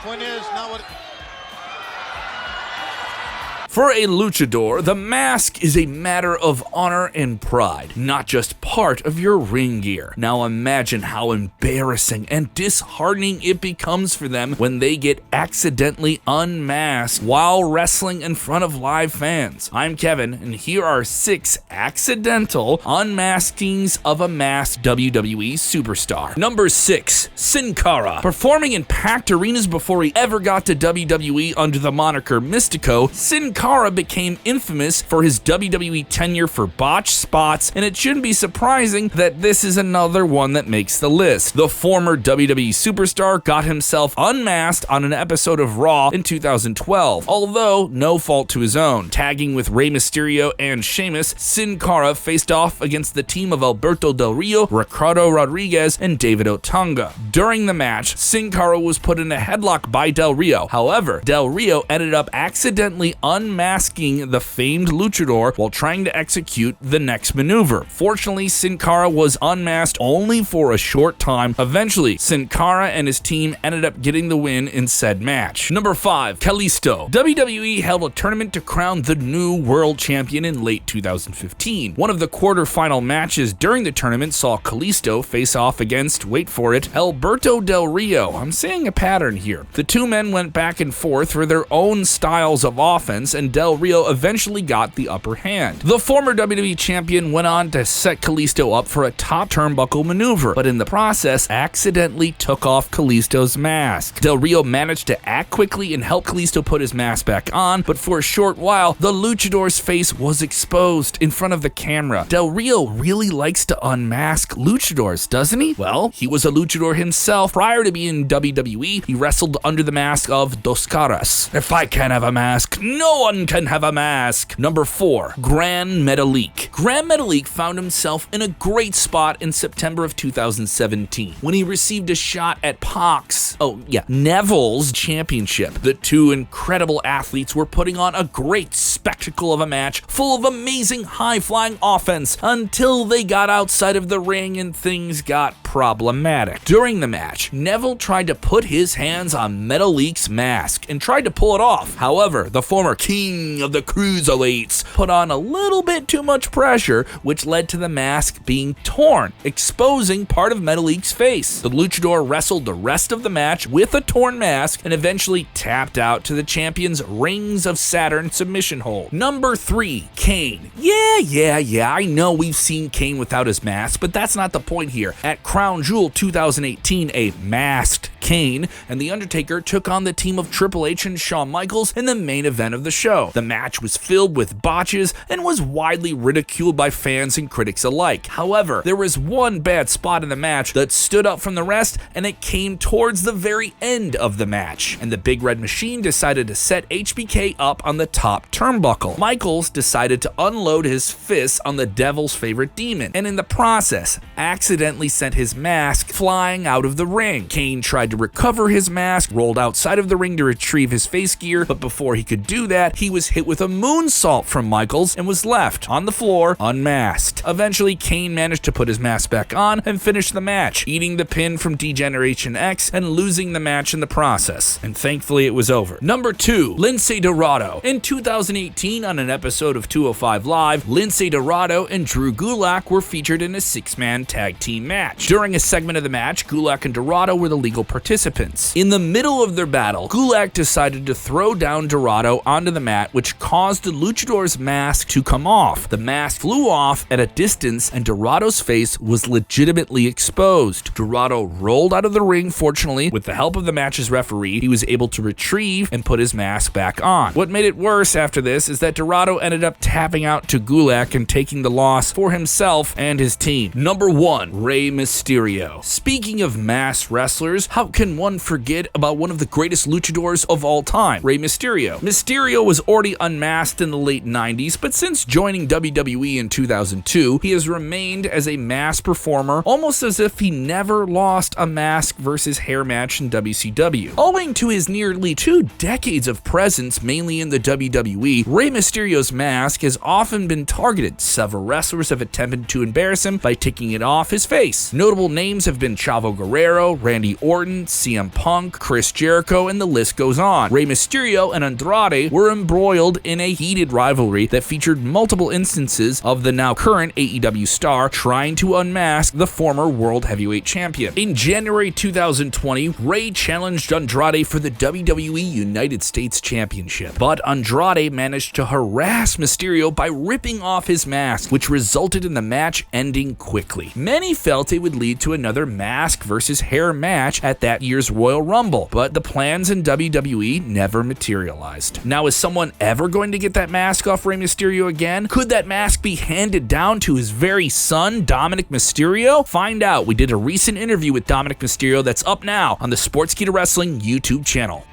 point is not what... For a luchador, the mask is a matter of honor and pride, not just part of your ring gear. Now imagine how embarrassing and disheartening it becomes for them when they get accidentally unmasked while wrestling in front of live fans. I'm Kevin, and here are 6 accidental unmaskings of a masked WWE superstar. Number 6, Sin Cara. Performing in packed arenas before he ever got to WWE under the moniker Mystico, Sin Cara became infamous for his WWE tenure for botched spots, and it shouldn't be surprising that this is another one that makes the list. The former WWE superstar got himself unmasked on an episode of Raw in 2012, although no fault to his own. Tagging with Rey Mysterio and Sheamus, Sin Cara faced off against the team of Alberto Del Rio, Ricardo Rodriguez, and David Otunga. During the match, Sin Cara was put in a headlock by Del Rio. However, Del Rio ended up accidentally unmasking the famed luchador while trying to execute the next maneuver. Fortunately, Sin Cara was unmasked only for a short time. Eventually, Sin Cara and his team ended up getting the win in said match. Number 5, Kalisto. WWE held a tournament to crown the new world champion in late 2015. One of the quarterfinal matches during the tournament saw Kalisto face off against, wait for it, Alberto Del Rio. I'm seeing a pattern here. The two men went back and forth for their own styles of offense, and Del Rio eventually got the upper hand. The former WWE champion went on to set Kalisto up for a top turnbuckle maneuver, but in the process accidentally took off Kalisto's mask. Del Rio managed to act quickly and help Kalisto put his mask back on, but for a short while, the luchador's face was exposed in front of the camera. Del Rio really likes to unmask luchadors, doesn't he? Well, he was a luchador himself. Prior to being in WWE, he wrestled under the mask of Dos Caras. If I can't have a mask, no one can have a mask. Number 4, Gran Metalik. Gran Metalik found himself in a great spot in September of 2017 when he received a shot at Neville's championship. The two incredible athletes were putting on a great spectacle of a match full of amazing high-flying offense until they got outside of the ring and things got problematic. During the match, Neville tried to put his hands on Metalik's mask and tried to pull it off. However, the former king of the cruiserweights put on a little bit too much pressure, which led to the mask being torn, exposing part of Metalik's face. The luchador wrestled the rest of the match with a torn mask and eventually tapped out to the champion's Rings of Saturn submission hold. Number 3, Kane. Yeah, I know we've seen Kane without his mask, but that's not the point here. At Crown Jewel 2018, a masked Kane and The Undertaker took on the team of Triple H and Shawn Michaels in the main event of the show. The match was filled with botches and was widely ridiculed by fans and critics alike. However, there was one bad spot in the match that stood out from the rest, and it came towards the very end of the match, and the Big Red Machine decided to set HBK up on the top turnbuckle. Michaels decided to unload his fists on the Devil's favorite demon, and in the process, accidentally sent his mask flying out of the ring. Kane tried to recover his mask, rolled outside of the ring to retrieve his face gear, but before he could do that, he was hit with a moonsault from Michaels and was left on the floor unmasked. Eventually, Kane managed to put his mask back on and finish the match, eating the pin from D-Generation X and losing the match in the process. And thankfully, it was over. Number 2, Lince Dorado. In 2018, on an episode of 205 Live, Lince Dorado and Drew Gulak were featured in a 6-man tag team match. During a segment of the match, Gulak and Dorado were the legal participants. In the middle of their battle, Gulak decided to throw down Dorado onto the mat, which caused the luchador's mask to come off. The mask flew off at a distance and Dorado's face was legitimately exposed. Dorado rolled out of the ring. Fortunately, with the help of the match's referee, he was able to retrieve and put his mask back on. What made it worse after this is that Dorado ended up tapping out to Gulak and taking the loss for himself and his team. Number 1, Rey Mysterio. Speaking of masked wrestlers, how can one forget about one of the greatest luchadors of all time, Rey Mysterio? Mysterio was already unmasked in the late 90s, but since joining WWE in 2002, he has remained as a masked performer, almost as if he never lost a mask versus hair match in WCW. Owing to his nearly 2 decades of presence, mainly in the WWE, Rey Mysterio's mask has often been targeted. Several wrestlers have attempted to embarrass him by taking it off his face. Notable names have been Chavo Guerrero, Randy Orton, CM Punk, Chris Jericho, and the list goes on. Rey Mysterio and Andrade were embroiled in a heated rivalry that featured multiple instances of the now current AEW star trying to unmask the former World Heavyweight Champion. In January 2020, Rey challenged Andrade for the WWE United States Championship, but Andrade managed to harass Mysterio by ripping off his mask, which resulted in the match ending quickly. Many felt it would lead to another mask versus hair match at that year's Royal Rumble, but the plans in WWE never materialized. Now, is someone ever going to get that mask off Rey Mysterio again? Could that mask be handed down to his very son, Dominic Mysterio? Find out. We did a recent interview with Dominic Mysterio that's up now on the Sportskeeda Wrestling YouTube channel.